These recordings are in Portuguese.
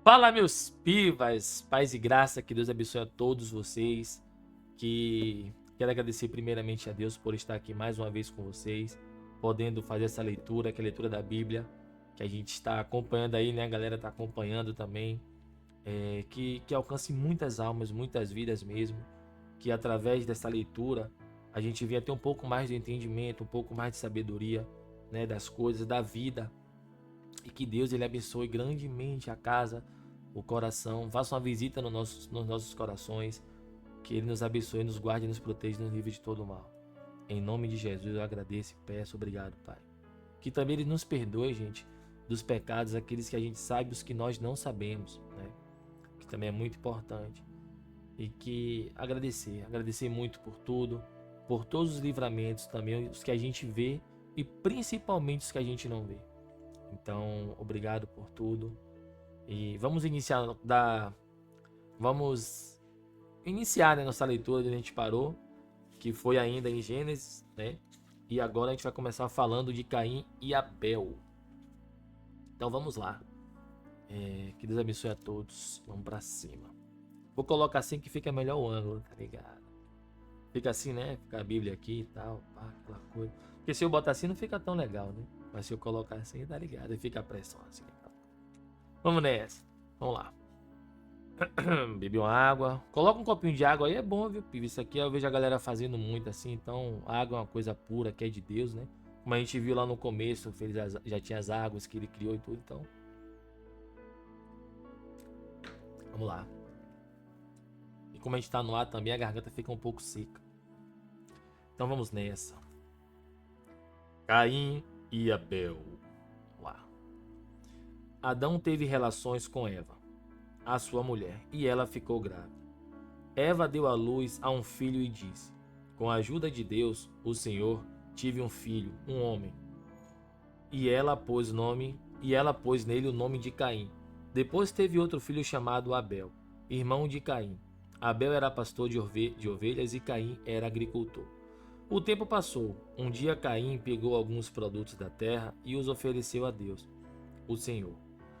Fala, meus pivas, paz e graça, que Deus abençoe a todos vocês. Que quero agradecer primeiramente a Deus por estar aqui mais uma vez com vocês, podendo fazer essa leitura, que é a leitura da Bíblia, que a gente está acompanhando aí, né? A galera está acompanhando também, que alcance muitas almas, muitas vidas mesmo, que através dessa leitura a gente venha ter um pouco mais de entendimento, um pouco mais de sabedoria, né? Das coisas, da vida, e que Deus ele abençoe grandemente a casa, o coração, faça uma visita no nos nossos corações, que Ele nos abençoe, nos guarde e nos proteja nos livre de todo o mal. Em nome de Jesus eu agradeço e peço, obrigado, Pai. Que também Ele nos perdoe, gente, dos pecados, aqueles que a gente sabe e os que nós não sabemos, né? Que também é muito importante. E que agradecer muito por tudo, por todos os livramentos, também os que a gente vê e principalmente os que a gente não vê. Então, obrigado por tudo. E vamos iniciar, né, nossa leitura onde a gente parou, que foi ainda em Gênesis, né? E agora a gente vai começar falando de Caim e Abel. Então vamos lá. Que Deus abençoe a todos. Vamos pra cima. Vou colocar assim que fica melhor o ângulo, tá ligado? Fica assim, né? Fica a Bíblia aqui e tal, pá, aquela coisa. Porque se eu botar assim não fica tão legal, né? Mas se eu colocar assim, tá ligado? E fica a pressão assim. Vamos nessa. Vamos lá. Beber uma água. Coloca um copinho de água aí, é bom, viu, Piva? Isso aqui eu vejo a galera fazendo muito assim. Então, água é uma coisa pura, que é de Deus, né? Como a gente viu lá no começo, já tinha as águas que ele criou e tudo. Então, vamos lá. E como a gente tá no ar também, a garganta fica um pouco seca. Então, vamos nessa. Caim e Abel. Vamos lá. Adão teve relações com Eva, a sua mulher, e ela ficou grávida. Eva deu à luz a um filho e disse: com a ajuda de Deus, o Senhor, tive um filho, um homem. E ela pôs nele o nome de Caim. Depois teve outro filho chamado Abel, irmão de Caim. Abel era pastor de ovelhas e Caim era agricultor. O tempo passou. Um dia Caim pegou alguns produtos da terra e os ofereceu a Deus, o Senhor.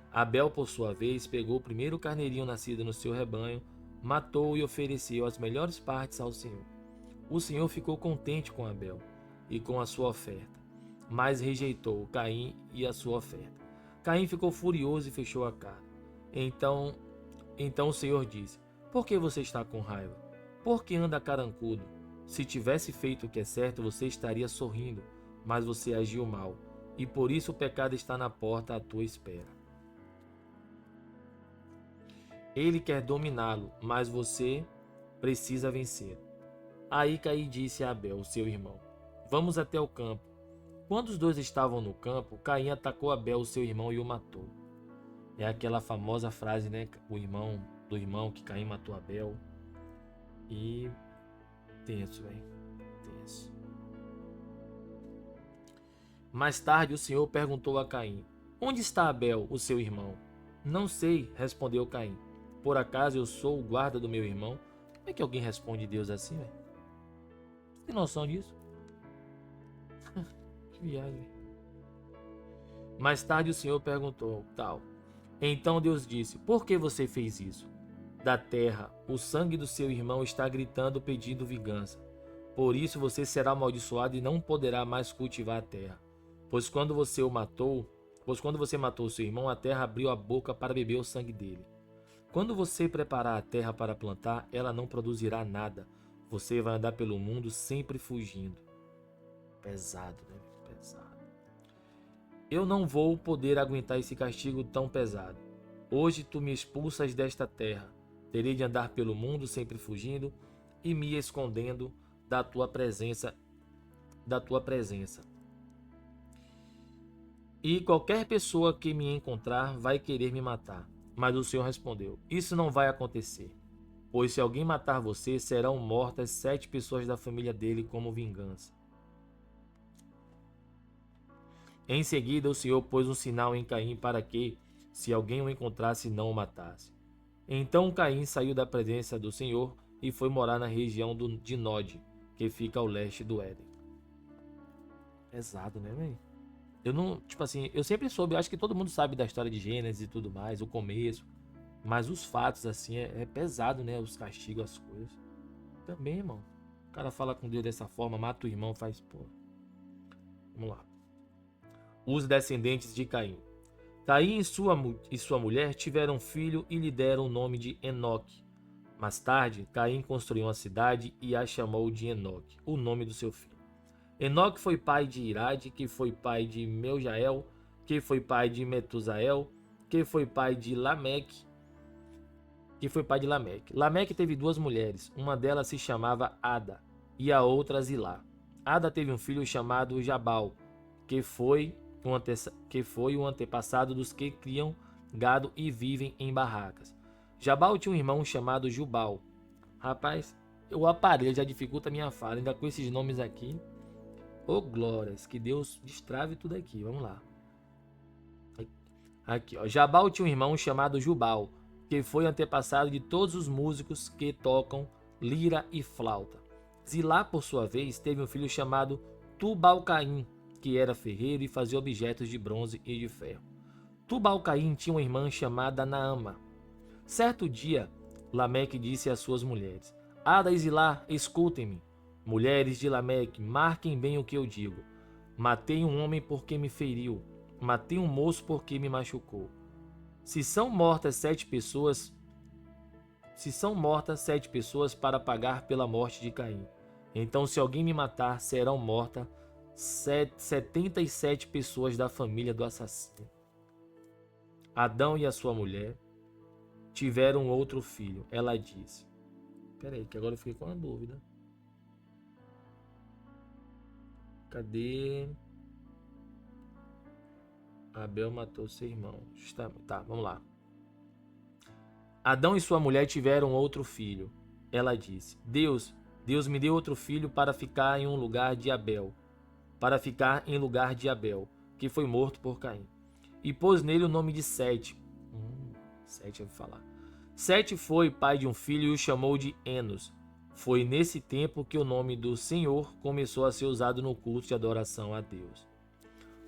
Abel, por sua vez, pegou o primeiro carneirinho nascido no seu rebanho, matou-o e ofereceu as melhores partes ao Senhor. O Senhor ficou contente com Abel e com a sua oferta, mas rejeitou Caim e a sua oferta. Caim ficou furioso e fechou a cara. Então o Senhor disse: por que você está com raiva? Por que anda carancudo? Se tivesse feito o que é certo, você estaria sorrindo, mas você agiu mal, e por isso o pecado está na porta à tua espera. Ele quer dominá-lo, mas você precisa vencer. Aí Caim disse a Abel, seu irmão: vamos até o campo. Quando os dois estavam no campo, Caim atacou Abel, seu irmão, e o matou. É aquela famosa frase, né? O irmão do irmão que Caim matou Abel. E tenso, velho. Tenso. Mais tarde o Senhor perguntou a Caim: onde está Abel, o seu irmão? Não sei, respondeu Caim. Por acaso eu sou o guarda do meu irmão? Como é que alguém responde Deus assim, velho? Tem noção disso? Que viagem. Mais tarde o Senhor perguntou, tal. Então Deus disse: por que você fez isso? Da terra, o sangue do seu irmão está gritando pedindo vingança. Por isso você será amaldiçoado e não poderá mais cultivar a terra. Pois quando você matou seu irmão, a terra abriu a boca para beber o sangue dele. Quando você preparar a terra para plantar, ela não produzirá nada. Você vai andar pelo mundo sempre fugindo. Pesado, né? Pesado. Eu não vou poder aguentar esse castigo tão pesado. Hoje tu me expulsas desta terra. Terei de andar pelo mundo sempre fugindo e me escondendo da tua presença. E qualquer pessoa que me encontrar vai querer me matar. Mas o Senhor respondeu: isso não vai acontecer. Pois se alguém matar você, serão mortas 7 pessoas da família dele como vingança. Em seguida, o Senhor pôs um sinal em Caim para que, se alguém o encontrasse, não o matasse. Então Caim saiu da presença do Senhor e foi morar na região de Nod, que fica ao leste do Éden. Pesado, né, velho? Eu não, tipo assim, eu sempre soube, acho que todo mundo sabe da história de Gênesis e tudo mais, o começo. Mas os fatos, assim, é pesado, né? Os castigos, as coisas. Também, irmão. O cara fala com Deus dessa forma, mata o irmão, faz, pô. Vamos lá. Os descendentes de Caim. Caim e sua mulher tiveram um filho e lhe deram o nome de Enoque. Mais tarde, Caim construiu uma cidade e a chamou de Enoque, o nome do seu filho. Enoque foi pai de Irade, que foi pai de Meujael, que foi pai de Metusael, que foi pai de Lameque, Lameque teve duas mulheres, uma delas se chamava Ada e a outra Zilá. Ada teve um filho chamado Jabal, que foi o antepassado dos que criam gado e vivem em barracas. Jabal tinha um irmão chamado Jubal. Rapaz, o aparelho já dificulta a minha fala, ainda com esses nomes aqui. Ô glórias, que Deus destrave tudo aqui, vamos lá. Aqui, ó. Jabal tinha um irmão chamado Jubal, que foi antepassado de todos os músicos que tocam lira e flauta. Zilá, por sua vez, teve um filho chamado Tubal-Caim, que era ferreiro e fazia objetos de bronze e de ferro. Tubal-Caim tinha uma irmã chamada Naama. Certo dia, Lameque disse às suas mulheres: Ada e Zilá, escutem-me. Mulheres de Lameque, marquem bem o que eu digo. Matei um homem porque me feriu. Matei um moço porque me machucou. Se são mortas 7 pessoas para pagar pela morte de Caim, então se alguém me matar, serão mortas 77 pessoas da família do assassino. Adão e a sua mulher tiveram outro filho. Ela disse: Peraí, que agora eu fiquei com uma dúvida. Cadê? Abel matou seu irmão. Tá, vamos lá. Adão e sua mulher tiveram outro filho. Ela disse: Deus me deu outro filho para ficar em lugar de Abel, que foi morto por Caim. E pôs nele o nome de Sete. Sete, eu vou falar. Sete foi pai de um filho e o chamou de Enos. Foi nesse tempo que o nome do Senhor começou a ser usado no culto de adoração a Deus.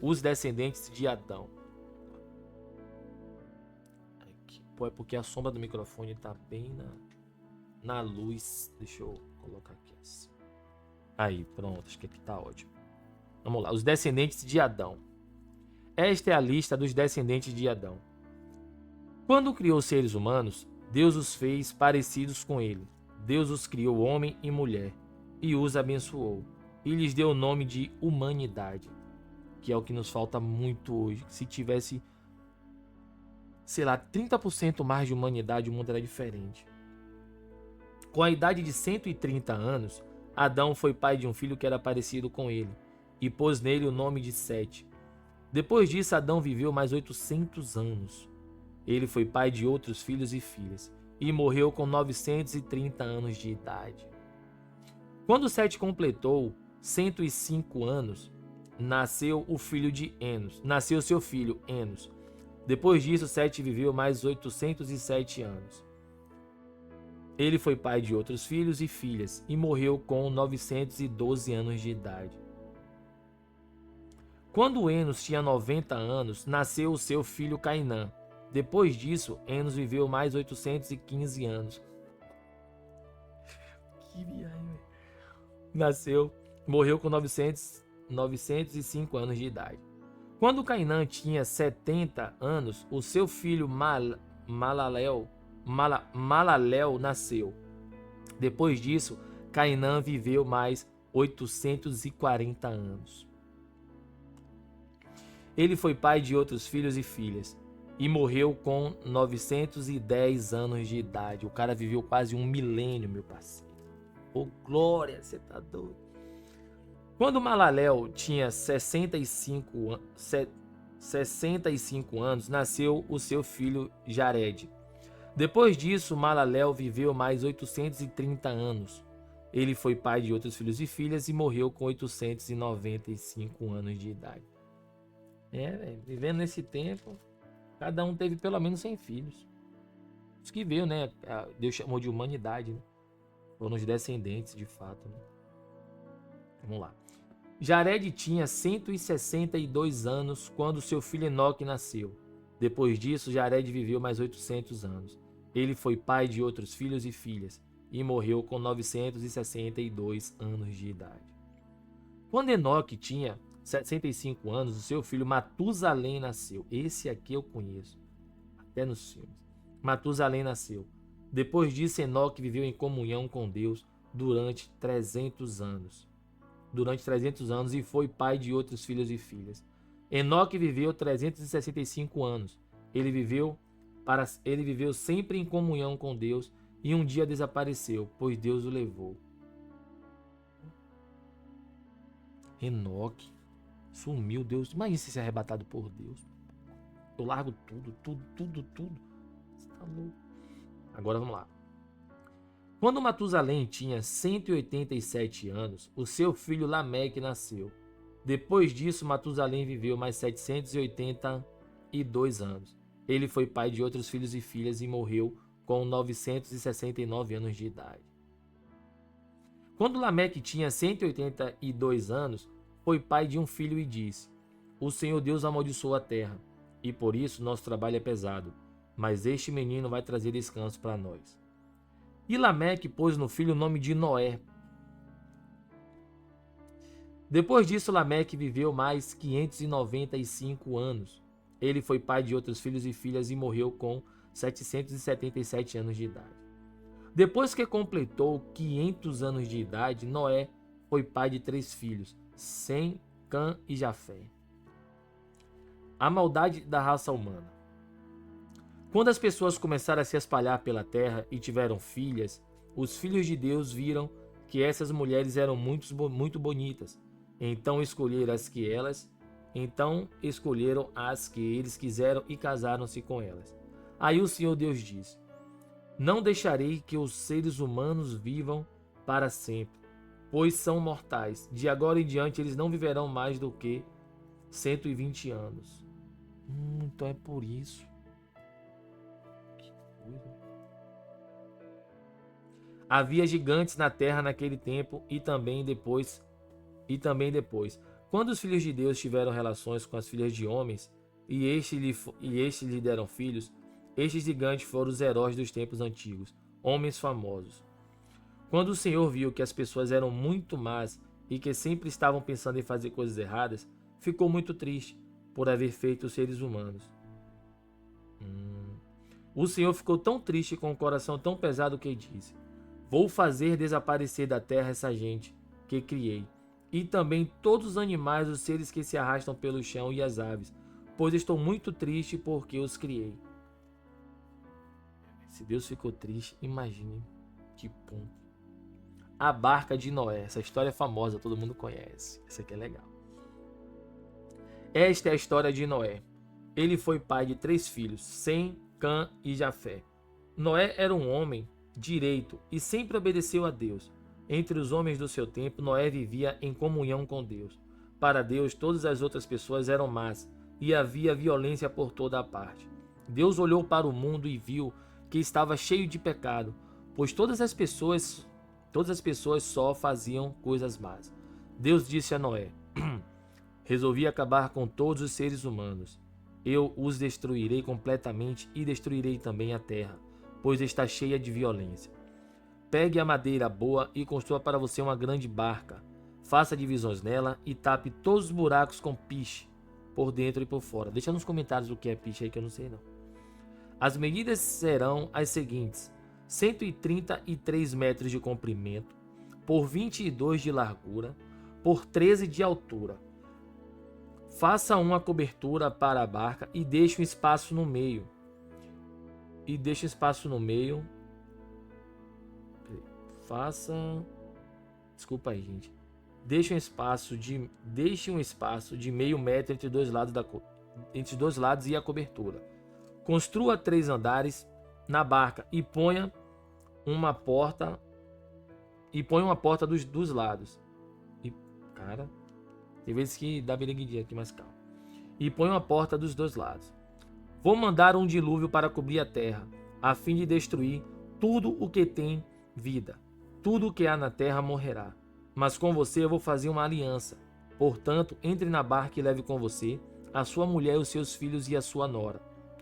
Os descendentes de Adão. Aqui. Pô, é porque a sombra do microfone está bem na luz. Deixa eu colocar aqui assim. Aí, pronto, acho que aqui está ótimo. Vamos lá, os descendentes de Adão. Esta é a lista dos descendentes de Adão. Quando criou os seres humanos, Deus os fez parecidos com ele. Deus os criou homem e mulher e os abençoou. E lhes deu o nome de humanidade, que é o que nos falta muito hoje. Se tivesse, sei lá, 30% mais de humanidade, o mundo era diferente. Com a idade de 130 anos, Adão foi pai de um filho que era parecido com ele, e pôs nele o nome de Sete. Depois disso, Adão viveu mais 800 anos. Ele foi pai de outros filhos e filhas, e morreu com 930 anos de idade. Quando Sete completou 105 anos, nasceu seu filho Enos. Depois disso, Sete viveu mais 807 anos. Ele foi pai de outros filhos e filhas e morreu com 912 anos de idade. Quando Enos tinha 90 anos, nasceu o seu filho Cainã. Depois disso, Enos viveu mais 815 anos. Que viagem. Morreu com 905 anos de idade. Quando Cainã tinha 70 anos, o seu filho Malalel nasceu. Depois disso, Cainã viveu mais 840 anos. Ele foi pai de outros filhos e filhas e morreu com 910 anos de idade. O cara viveu quase um milênio, meu parceiro. Ô, glória, você tá doido. Quando Malalel tinha 65 anos, nasceu o seu filho Jared. Depois disso, Malalel viveu mais 830 anos. Ele foi pai de outros filhos e filhas e morreu com 895 anos de idade. Vivendo nesse tempo, cada um teve pelo menos 100 filhos. Os que veio, né? Deus chamou de humanidade, né? Foram os descendentes, de fato, né? Vamos lá. Jared tinha 162 anos quando seu filho Enoque nasceu. Depois disso, Jared viveu mais 800 anos. Ele foi pai de outros filhos e filhas e morreu com 962 anos de idade. Quando Enoque tinha 65 anos, o seu filho Matusalém nasceu. Esse aqui eu conheço, até nos filmes. Matusalém nasceu. Depois disso, Enoque viveu em comunhão com Deus durante 300 anos. E foi pai de outros filhos e filhas. Enoque viveu 365 anos. Ele viveu sempre em comunhão com Deus e um dia desapareceu, pois Deus o levou. Enoque sumiu, Deus. Imagina se ser arrebatado por Deus. Eu largo tudo. Você tá louco? Agora vamos lá. Quando Matusalém tinha 187 anos, o seu filho Lameque nasceu. Depois disso, Matusalém viveu mais 782 anos. Ele foi pai de outros filhos e filhas e morreu com 969 anos de idade. Quando Lameque tinha 182 anos, foi pai de um filho e disse: O Senhor Deus amaldiçoou a terra, e por isso nosso trabalho é pesado, mas este menino vai trazer descanso para nós. E Lameque pôs no filho o nome de Noé. Depois disso, Lameque viveu mais 595 anos. Ele foi pai de outros filhos e filhas e morreu com 777 anos de idade. Depois que completou 500 anos de idade, Noé foi pai de 3 filhos, Sem, Cã e Jafé. A maldade da raça humana. Quando as pessoas começaram a se espalhar pela terra e tiveram filhas, os filhos de Deus viram que essas mulheres eram muito bonitas. Então escolheram as que eles quiseram e casaram-se com elas. Aí o Senhor Deus disse: Não deixarei que os seres humanos vivam para sempre, pois são mortais. De agora em diante eles não viverão mais do que 120 anos. Então é por isso. Que coisa. Havia gigantes na terra naquele tempo e também depois. Quando os filhos de Deus tiveram relações com as filhas de homens, e estes lhe deram filhos, estes gigantes foram os heróis dos tempos antigos, homens famosos. Quando o Senhor viu que as pessoas eram muito más e que sempre estavam pensando em fazer coisas erradas, ficou muito triste por haver feito os seres humanos. O Senhor ficou tão triste com o coração tão pesado que disse: Vou fazer desaparecer da terra essa gente que criei, e também todos os animais, os seres que se arrastam pelo chão e as aves, pois estou muito triste porque os criei. Se Deus ficou triste, imagine que ponto. A barca de Noé, essa história é famosa, todo mundo conhece. Essa aqui é legal. Esta é a história de Noé. Ele foi pai de 3 filhos, Sem, Cã e Jafé. Noé era um homem direito e sempre obedeceu a Deus. Entre os homens do seu tempo, Noé vivia em comunhão com Deus. Para Deus, todas as outras pessoas eram más e havia violência por toda a parte. Deus olhou para o mundo e viu que estava cheio de pecado, pois todas as pessoas só faziam coisas más. Deus disse a Noé: Resolvi acabar com todos os seres humanos. Eu os destruirei completamente e destruirei também a terra, pois está cheia de violência. Pegue a madeira boa e construa para você uma grande barca. Faça divisões nela e tape todos os buracos com piche, por dentro e por fora. Deixa nos comentários o que é piche aí que eu não sei não. As medidas serão as seguintes: 133 metros de comprimento, por 22 de largura, por 13 de altura. Faça uma cobertura para a barca e deixe um espaço no meio. Desculpa aí, gente. Deixe um espaço de meio metro entre dois lados e a cobertura. Construa 3 andares na barca e ponha uma porta dos lados. Tem vezes que dá beneguidinha aqui, mas calma. E põe uma porta dos 2 lados. Vou mandar um dilúvio para cobrir a terra, a fim de destruir tudo o que tem vida. Tudo o que há na terra morrerá. Mas com você eu vou fazer uma aliança. Portanto, entre na barca e leve com você a sua mulher, os seus filhos e a sua nora,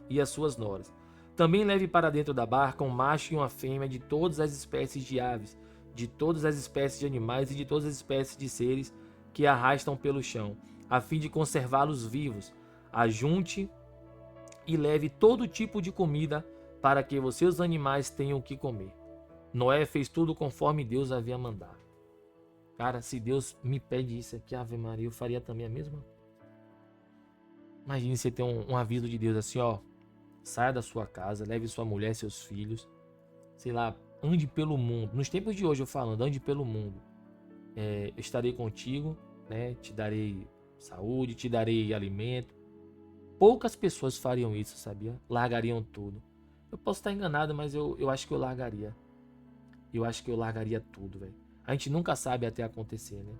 e as suas noras, Também leve para dentro da barca um macho e uma fêmea de todas as espécies de aves, de todas as espécies de animais e de todas as espécies de seres que arrastam pelo chão, a fim de conservá-los vivos. Ajunte e leve todo tipo de comida para que os animais tenham o que comer. Noé fez tudo conforme Deus havia mandado. Cara, se Deus me pede isso aqui, Ave Maria, eu faria também a mesma. Imagine você ter um aviso de Deus assim, ó. Saia da sua casa, leve sua mulher, seus filhos, sei lá, ande pelo mundo. Nos tempos de hoje eu falando, ande pelo mundo. Eu estarei contigo, né? Te darei saúde, te darei alimento. Poucas pessoas fariam isso, sabia? Largariam tudo. Eu posso estar enganado, mas eu acho que eu largaria. Eu acho que eu largaria tudo, velho. A gente nunca sabe até acontecer, né?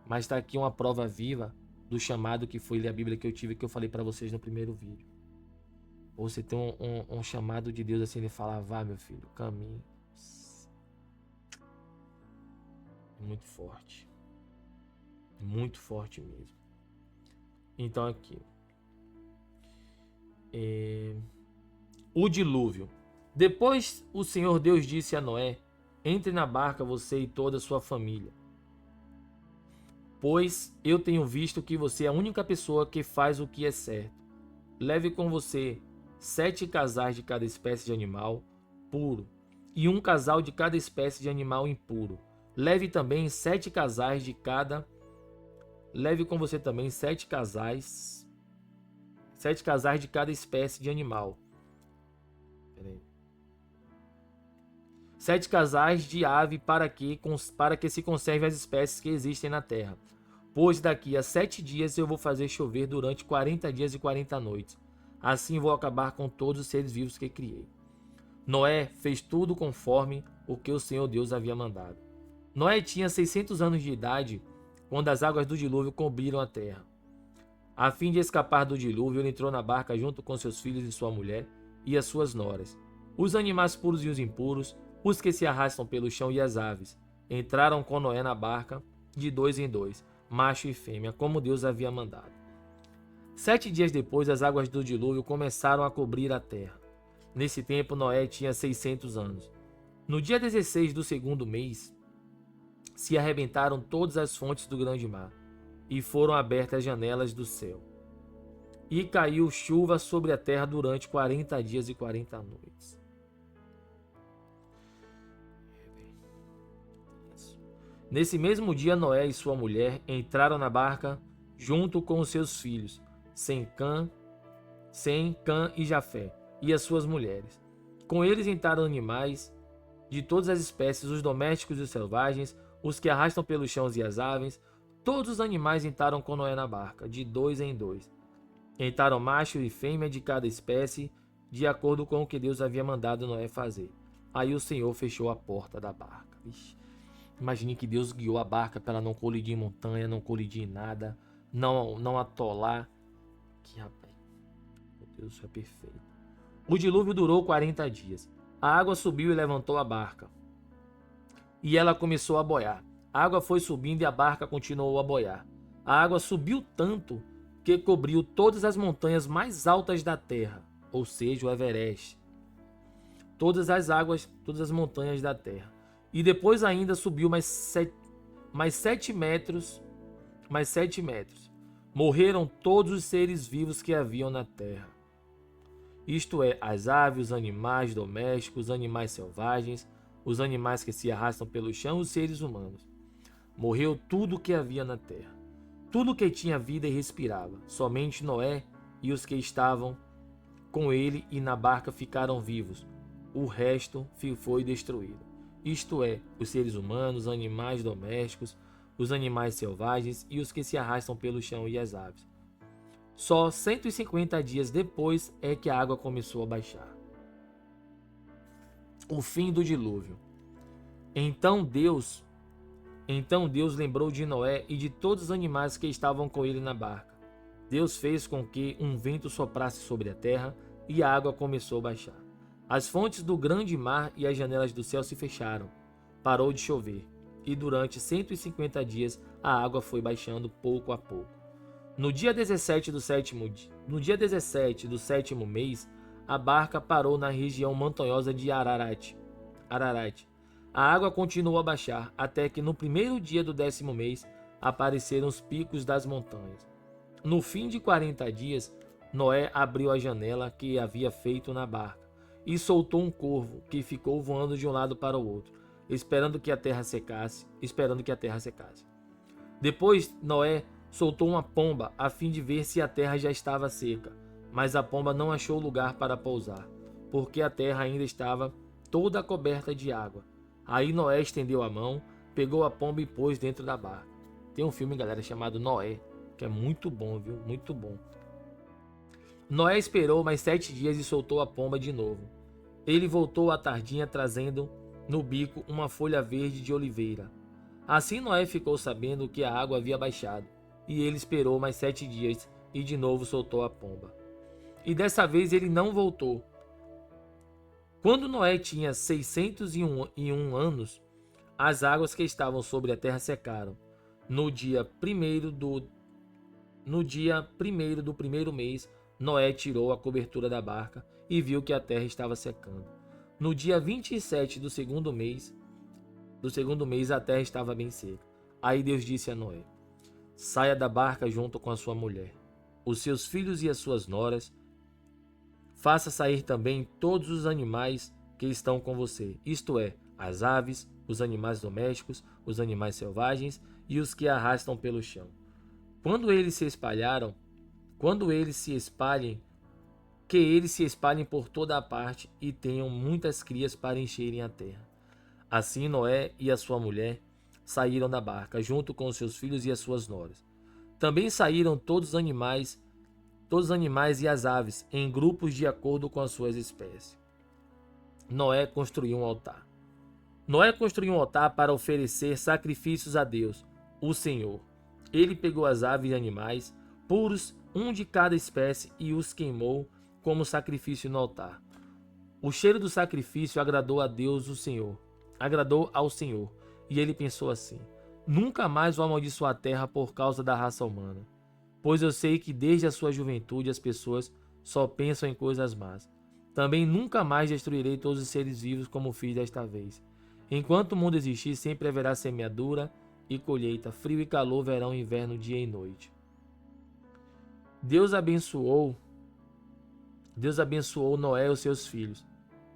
Mas tá aqui uma prova viva do chamado que foi ler a Bíblia que eu tive, que eu falei pra vocês no primeiro vídeo. Ou você tem um chamado de Deus assim, ele fala, vá meu filho, caminhe. Muito forte. Muito forte mesmo. Então aqui. O dilúvio. Depois o Senhor Deus disse a Noé, entre na barca você e toda a sua família. Pois eu tenho visto que você é a única pessoa que faz o que é certo. Leve com você 7 casais de cada espécie de animal puro e um casal de cada espécie de animal impuro. Leve também 7 casais de cada. Leve com você também 7 casais de cada espécie de animal. 7 casais de ave para que se conserve as espécies que existem na terra. Pois daqui a 7 dias eu vou fazer chover durante 40 dias e 40 noites. Assim vou acabar com todos os seres vivos que criei. Noé fez tudo conforme o que o Senhor Deus havia mandado. Noé tinha 600 anos de idade quando as águas do dilúvio cobriram a terra. A fim de escapar do dilúvio, ele entrou na barca junto com seus filhos e sua mulher e as suas noras. Os animais puros e os impuros, os que se arrastam pelo chão e as aves, entraram com Noé na barca de 2 em 2, macho e fêmea, como Deus havia mandado. 7 dias depois, as águas do dilúvio começaram a cobrir a terra. Nesse tempo, Noé tinha 600 anos. No dia 16 do segundo mês, se arrebentaram todas as fontes do grande mar, e foram abertas as janelas do céu. E caiu chuva sobre a terra durante 40 dias e 40 noites. Nesse mesmo dia, Noé e sua mulher entraram na barca junto com os seus filhos, Sem, Cã e Jafé, e as suas mulheres. Com eles entraram animais de todas as espécies, os domésticos e os selvagens, os que arrastam pelos chãos e as aves. Todos os animais entraram com Noé na barca, de 2 em 2. Entraram macho e fêmea de cada espécie, de acordo com o que Deus havia mandado Noé fazer. Aí o Senhor fechou a porta da barca. Vixe. Imagine que Deus guiou a barca para ela não colidir em montanha, não colidir em nada, não atolar. Que rapaz, meu Deus, isso é perfeito. O dilúvio durou 40 dias. A água subiu e levantou a barca, e ela começou a boiar. A água foi subindo e a barca continuou a boiar. A água subiu tanto que cobriu todas as montanhas mais altas da terra, ou seja, o Everest. Todas as montanhas da terra. E depois ainda subiu mais 7 metros. Morreram todos os seres vivos que haviam na terra. Isto é, as aves, os animais domésticos, os animais selvagens, os animais que se arrastam pelo chão, os seres humanos. Morreu tudo o que havia na terra. Tudo que tinha vida e respirava. Somente Noé e os que estavam com ele e na barca ficaram vivos. O resto foi destruído. Isto é, os seres humanos, os animais domésticos, os animais selvagens e os que se arrastam pelo chão e as aves. Só 150 dias depois é que a água começou a baixar. O fim do dilúvio. Então Deus lembrou de Noé e de todos os animais que estavam com ele na barca. Deus fez com que um vento soprasse sobre a terra e a água começou a baixar. As fontes do grande mar e as janelas do céu se fecharam. Parou de chover e durante 150 dias a água foi baixando pouco a pouco. No dia 17 do sétimo mês, a barca parou na região montanhosa de Ararat. A água continuou a baixar, até que no primeiro dia do 10º mês apareceram os picos das montanhas. No fim de 40 dias, Noé abriu a janela que havia feito na barca e soltou um corvo que ficou voando de um lado para o outro, esperando que a terra secasse. Depois, Noé soltou uma pomba a fim de ver se a terra já estava seca, mas a pomba não achou lugar para pousar, porque a terra ainda estava toda coberta de água. Aí Noé estendeu a mão, pegou a pomba e pôs dentro da barca. Tem um filme, galera, chamado Noé, que é muito bom, viu? Muito bom. Noé esperou mais 7 dias e soltou a pomba de novo. Ele voltou à tardinha trazendo no bico uma folha verde de oliveira. Assim Noé ficou sabendo que a água havia baixado, e ele esperou mais 7 dias e de novo soltou a pomba. E dessa vez ele não voltou. Quando Noé tinha 601 anos, as águas que estavam sobre a terra secaram. No dia primeiro do primeiro mês, Noé tirou a cobertura da barca e viu que a terra estava secando. No dia 27 do segundo mês, a terra estava bem seca. Aí Deus disse a Noé: saia da barca junto com a sua mulher, os seus filhos e as suas noras. Faça sair também todos os animais que estão com você, isto é, as aves, os animais domésticos, os animais selvagens e os que arrastam pelo chão. Quando eles se espalhem, que eles se espalhem por toda a parte e tenham muitas crias para encherem a terra. Assim Noé e a sua mulher saíram da barca, junto com os seus filhos e as suas noras. Também saíram todos os animais e as aves, em grupos de acordo com as suas espécies. Noé construiu um altar. Noé construiu um altar para oferecer sacrifícios a Deus, o Senhor. Ele pegou as aves e animais puros, um de cada espécie, e os queimou como sacrifício no altar. O cheiro do sacrifício agradou a Deus, o Senhor. Agradou ao Senhor. E ele pensou assim: nunca mais vou amaldiçoar a terra por causa da raça humana, pois eu sei que desde a sua juventude as pessoas só pensam em coisas más. Também nunca mais destruirei todos os seres vivos como fiz desta vez. Enquanto o mundo existir, sempre haverá semeadura e colheita, frio e calor, verão e inverno, dia e noite. Deus abençoou Noé e os seus filhos,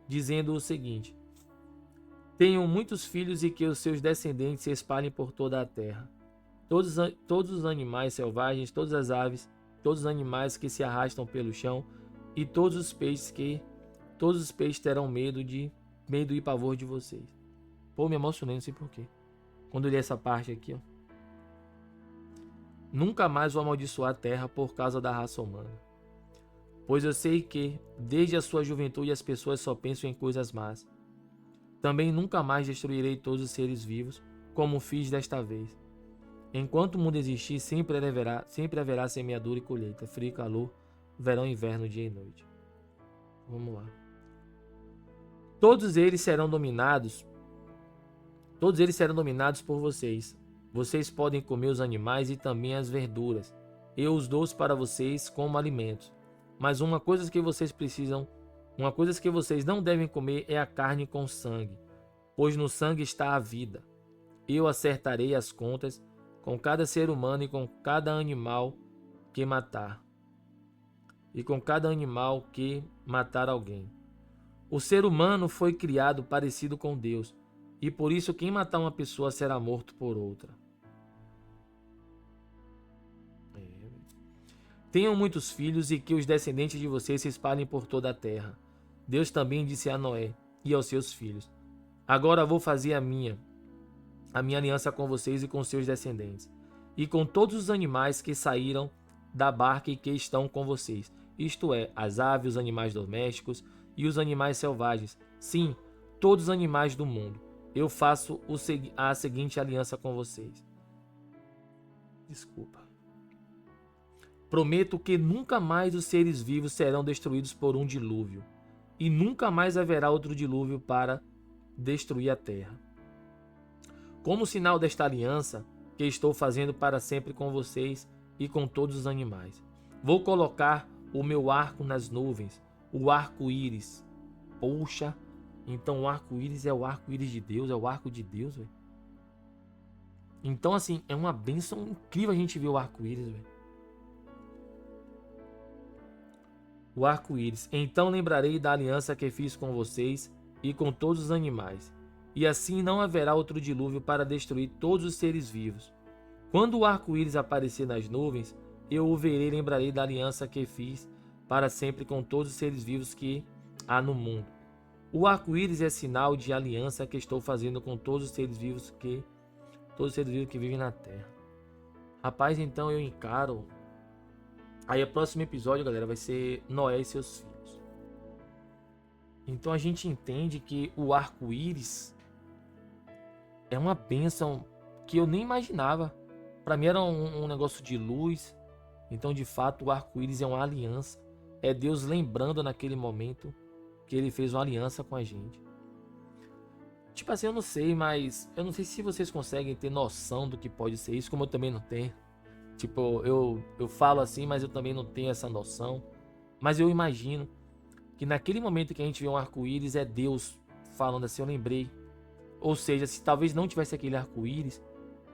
dizendo o seguinte: tenham muitos filhos e que os seus descendentes se espalhem por toda a terra. Todos os animais selvagens, todas as aves, todos os animais que se arrastam pelo chão e todos os peixes terão medo e pavor de vocês. Pô, me emocionei, não sei porquê. Quando eu li essa parte aqui, ó. Nunca mais vou amaldiçoar a terra por causa da raça humana, pois eu sei que desde a sua juventude as pessoas só pensam em coisas más. Também nunca mais destruirei todos os seres vivos, como fiz desta vez. Enquanto o mundo existir, sempre haverá semeadura e colheita, frio e calor, verão e inverno, dia e noite. Vamos lá. Todos eles serão dominados por vocês. Vocês podem comer os animais e também as verduras. Eu os dou para vocês como alimentos. Mas uma coisa que vocês não devem comer é a carne com sangue, pois no sangue está a vida. Eu acertarei as contas com cada ser humano e com cada animal que matar. Alguém. O ser humano foi criado parecido com Deus, e por isso quem matar uma pessoa será morto por outra. Tenham muitos filhos e que os descendentes de vocês se espalhem por toda a terra. Deus também disse a Noé e aos seus filhos: agora vou fazer a minha aliança com vocês e com seus descendentes, e com todos os animais que saíram da barca e que estão com vocês, isto é, as aves, os animais domésticos e os animais selvagens, sim, todos os animais do mundo. Eu faço a seguinte aliança com vocês. Prometo que nunca mais os seres vivos serão destruídos por um dilúvio, e nunca mais haverá outro dilúvio para destruir a terra. Como sinal desta aliança que estou fazendo para sempre com vocês e com todos os animais, vou colocar o meu arco nas nuvens. o arco-íris. Poxa, então o arco-íris é o arco-íris de Deus, é o arco de Deus, velho. Então, assim, é uma bênção incrível a gente ver o arco-íris, velho. O arco-íris. Então lembrarei da aliança que fiz com vocês e com todos os animais. E assim não haverá outro dilúvio para destruir todos os seres vivos. Quando o arco-íris aparecer nas nuvens, eu o verei e lembrarei da aliança que fiz para sempre com todos os seres vivos que há no mundo. O arco-íris é sinal de aliança que estou fazendo com todos os seres vivos que vivem na terra. Rapaz, então eu encaro. Aí o próximo episódio, galera, vai ser Noé e seus filhos. Então a gente entende que o arco-íris é uma bênção que eu nem imaginava. Para mim era um negócio de luz. Então, de fato, o arco-íris é uma aliança. É Deus lembrando naquele momento que ele fez uma aliança com a gente. Tipo assim, eu não sei, mas eu não sei se vocês conseguem ter noção do que pode ser isso, como eu também não tenho. Tipo, eu falo assim, mas eu também não tenho essa noção. Mas eu imagino que naquele momento que a gente vê um arco-íris, é Deus falando assim, eu lembrei. Ou seja, se talvez não tivesse aquele arco-íris,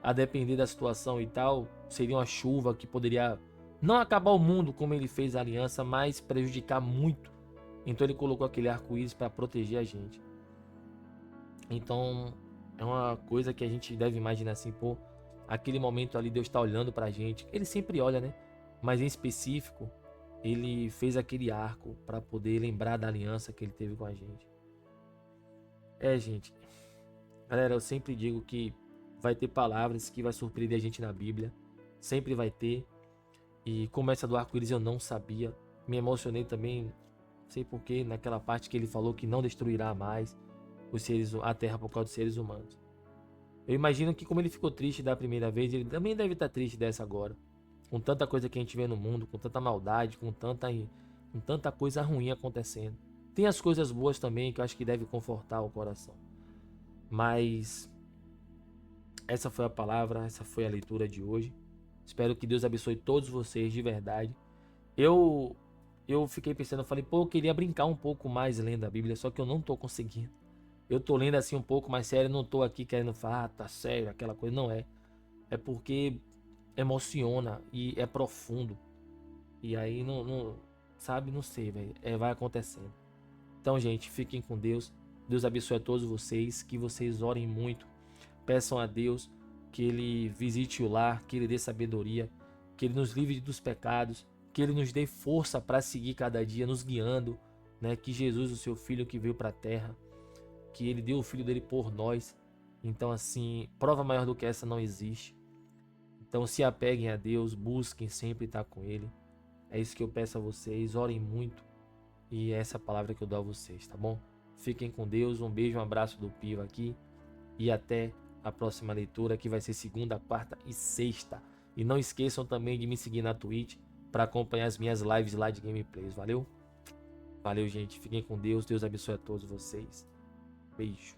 a depender da situação e tal, seria uma chuva que poderia não acabar o mundo como ele fez a aliança, mas prejudicar muito. Então ele colocou aquele arco-íris para proteger a gente. Então é uma coisa que a gente deve imaginar assim, pô, aquele momento ali Deus está olhando para a gente. Ele sempre olha, né? Mas em específico, ele fez aquele arco para poder lembrar da aliança que ele teve com a gente. Gente. Galera, eu sempre digo que vai ter palavras que vai surpreender a gente na Bíblia. Sempre vai ter. E como essa do arco-íris eu não sabia. Me emocionei também, não sei porquê, naquela parte que ele falou que não destruirá mais a terra por causa dos seres humanos. Eu imagino que como ele ficou triste da primeira vez, ele também deve estar triste dessa agora. Com tanta coisa que a gente vê no mundo, com tanta maldade, com tanta coisa ruim acontecendo. Tem as coisas boas também que eu acho que deve confortar o coração. Mas essa foi a palavra, essa foi a leitura de hoje. Espero que Deus abençoe todos vocês de verdade. Eu fiquei pensando, eu falei, pô, eu queria brincar um pouco mais lendo a Bíblia, só que eu não tô conseguindo. Eu tô lendo assim um pouco mais sério, não tô aqui querendo falar, tá sério, aquela coisa, não é. É porque emociona e é profundo. E aí não sabe, não sei, velho, vai acontecendo. Então, gente, fiquem com Deus. Deus abençoe a todos vocês, que vocês orem muito. Peçam a Deus que Ele visite o lar, que Ele dê sabedoria, que Ele nos livre dos pecados, que Ele nos dê força para seguir cada dia, nos guiando, né? Que Jesus, o seu Filho que veio para a terra, que Ele deu o Filho dele por nós. Então, assim, prova maior do que essa não existe. Então, se apeguem a Deus, busquem sempre estar com Ele. É isso que eu peço a vocês, orem muito. E é essa palavra que eu dou a vocês, tá bom? Fiquem com Deus, um beijo, um abraço do Pio aqui. E até a próxima leitura, que vai ser segunda, quarta e sexta. E não esqueçam também de me seguir na Twitch para acompanhar as minhas lives lá de gameplays, valeu? Valeu, gente. Fiquem com Deus. Deus abençoe a todos vocês. Beijo.